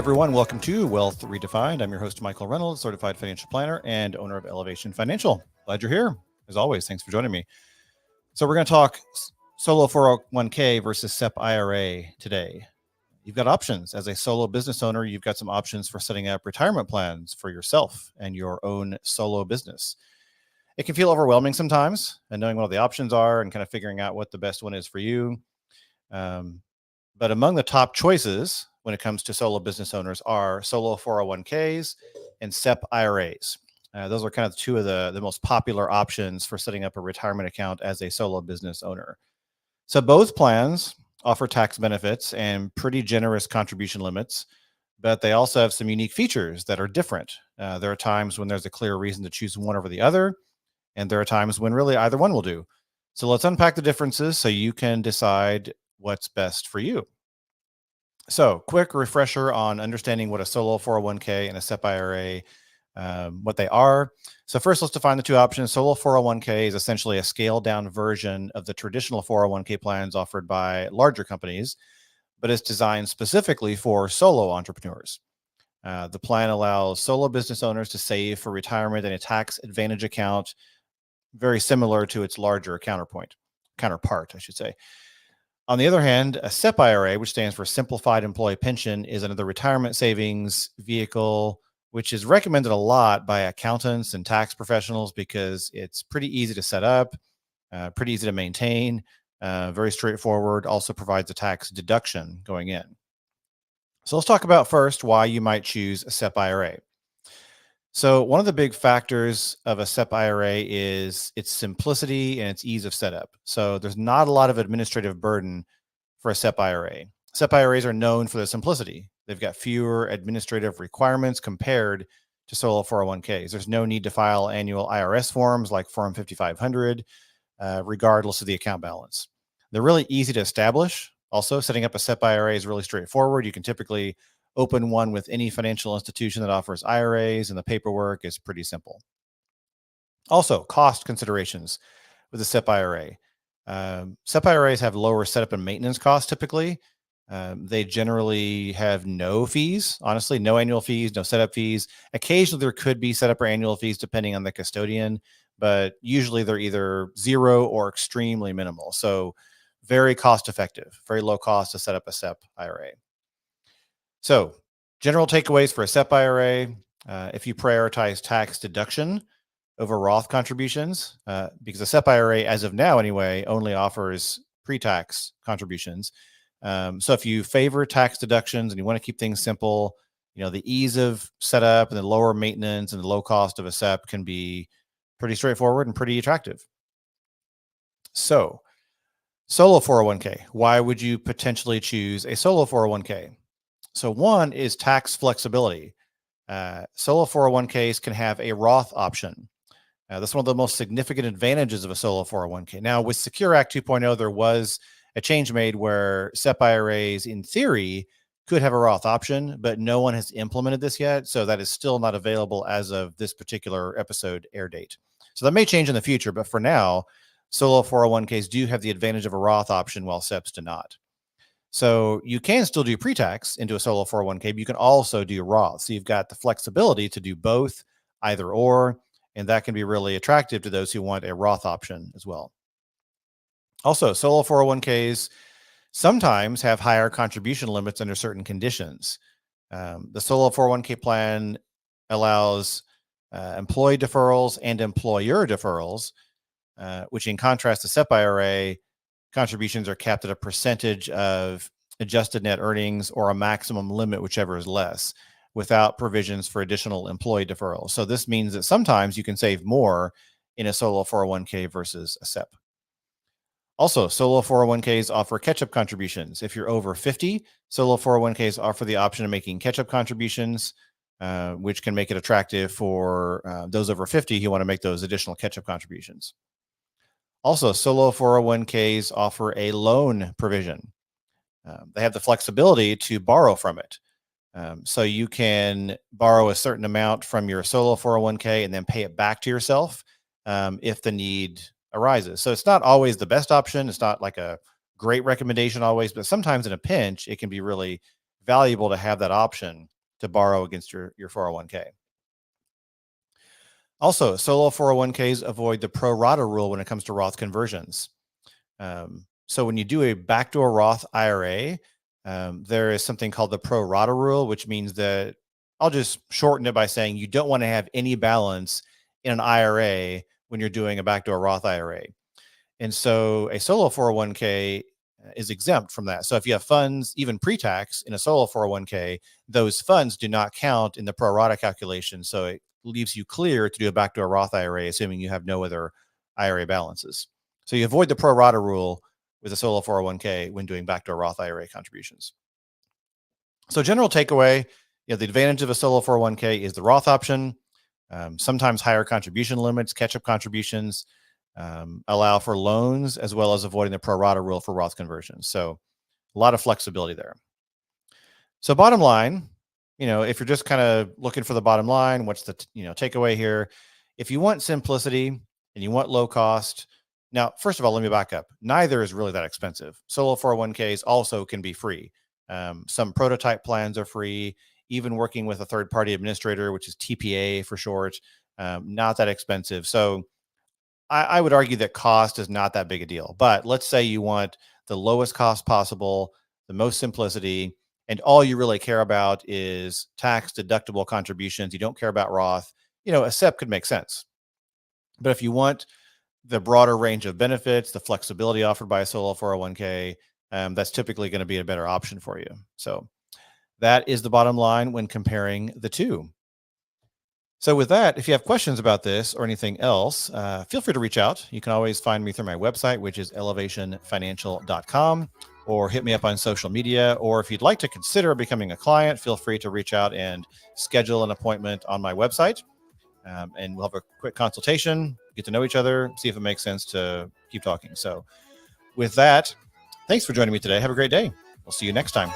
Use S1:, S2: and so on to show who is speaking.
S1: everyone. Welcome to Wealth Redefined. I'm your host, Michael Reynolds, certified financial planner and owner of Elevation Financial. Glad you're here. As always, thanks for joining me. So we're going to talk solo 401k versus SEP IRA today. You've got options. As a solo business owner, you've got some options for setting up retirement plans for yourself and your own solo business. It can feel overwhelming sometimes, and knowing what all the options are and kind of figuring out what the best one is for you. But among the top choices when it comes to solo business owners are solo 401ks and SEP IRAs. Those are kind of two of the most popular options for setting up a retirement account as a solo business owner. So both plans offer tax benefits and pretty generous contribution limits, but they also have some unique features that are different. There are times when there's a clear reason to choose one over the other, and there are times when really either one will do. So let's unpack the differences so you can decide what's best for you. So quick refresher on understanding what a solo 401k and a SEP IRA, what they are. So first, let's define the two options. Solo 401k is essentially a scaled down version of the traditional 401k plans offered by larger companies, but it's designed specifically for solo entrepreneurs. The plan allows solo business owners to save for retirement in a tax advantage account, very similar to its larger counterpart, I should say. On the other hand, a SEP IRA, which stands for Simplified Employee Pension, is another retirement savings vehicle, which is recommended a lot by accountants and tax professionals because it's pretty easy to set up, pretty easy to maintain, very straightforward, also provides a tax deduction going in. So let's talk about first why you might choose a SEP IRA. So one of the big factors of a SEP IRA is its simplicity and its ease of setup. So there's not a lot of administrative burden for a SEP IRA. SEP IRAs are known for their simplicity. They've got fewer administrative requirements compared to solo 401ks. There's no need to file annual IRS forms like Form 5500, regardless of the account balance. They're really easy to establish. Also, setting up a SEP IRA is really straightforward. You can typically open one with any financial institution that offers IRAs, and the paperwork is pretty simple. Also, cost considerations with a SEP IRA. SEP IRAs have lower setup and maintenance costs typically. They generally have no fees, honestly, no annual fees, no setup fees. Occasionally, there could be setup or annual fees depending on the custodian, but usually they're either zero or extremely minimal. So very cost effective, very low cost to set up a SEP IRA. So general takeaways for a SEP IRA, if you prioritize tax deduction over Roth contributions, because a SEP IRA, as of now anyway, only offers pre-tax contributions. So if you favor tax deductions and you want to keep things simple, the ease of setup and the lower maintenance and the low cost of a SEP can be pretty straightforward and pretty attractive. So solo 401k, why would you potentially choose a solo 401k? So one is tax flexibility. Solo 401ks can have a Roth option. That's one of the most significant advantages of a solo 401k. Now, with Secure Act 2.0, there was a change made where SEP IRAs, in theory, could have a Roth option, but no one has implemented this yet. So that is still not available as of this particular episode air date. So that may change in the future, but for now, solo 401ks do have the advantage of a Roth option while SEPs do not. So you can still do pre-tax into a solo 401k, but you can also do Roth. So you've got the flexibility to do both, either or, and that can be really attractive to those who want a Roth option as well. Also, solo 401ks sometimes have higher contribution limits under certain conditions. The solo 401k plan allows employee deferrals and employer deferrals, which in contrast to SEP IRA, contributions are capped at a percentage of adjusted net earnings or a maximum limit, whichever is less, without provisions for additional employee deferrals. So this means that sometimes you can save more in a solo 401k versus a SEP. Also, solo 401ks offer catch-up contributions. If you're over 50, solo 401ks offer the option of making catch-up contributions, which can make it attractive for those over 50 who want to make those additional catch-up contributions. Also, solo 401ks offer a loan provision. They have the flexibility to borrow from it. So you can borrow a certain amount from your solo 401k and then pay it back to yourself if the need arises. So it's not always the best option. It's not like a great recommendation always, but sometimes in a pinch, it can be really valuable to have that option to borrow against your 401k. Also, solo 401ks avoid the pro rata rule when it comes to Roth conversions. So when you do a backdoor Roth IRA, there is something called the pro rata rule, which means that I'll just shorten it by saying you don't want to have any balance in an IRA when you're doing a backdoor Roth IRA. And so a solo 401k is exempt from that. So if you have funds, even pre-tax in a solo 401k, those funds do not count in the pro rata calculation. So it leaves you clear to do a backdoor Roth IRA, assuming you have no other IRA balances. So you avoid the pro rata rule with a solo 401k when doing backdoor Roth IRA contributions. So general takeaway, the advantage of a solo 401k is the Roth option. Sometimes higher contribution limits, catch-up contributions, allow for loans, as well as avoiding the pro rata rule for Roth conversions. So a lot of flexibility there. So bottom line, if you're just kind of looking for the bottom line, what's the takeaway here? If you want simplicity and you want low cost, now, first of all, let me back up. Neither is really that expensive. Solo 401ks also can be free. Some prototype plans are free. Even working with a third-party administrator, which is TPA for short, not that expensive. So I would argue that cost is not that big a deal. But let's say you want the lowest cost possible, the most simplicity, and all you really care about is tax deductible contributions. You don't care about Roth. A SEP could make sense. But if you want the broader range of benefits, the flexibility offered by a solo 401k, that's typically going to be a better option for you. So that is the bottom line when comparing the two. So with that, if you have questions about this or anything else, feel free to reach out. You can always find me through my website, which is elevationfinancial.com, or hit me up on social media. Or if you'd like to consider becoming a client, feel free to reach out and schedule an appointment on my website. And we'll have a quick consultation, get to know each other, see if it makes sense to keep talking. So with that, thanks for joining me today. Have a great day. We'll see you next time.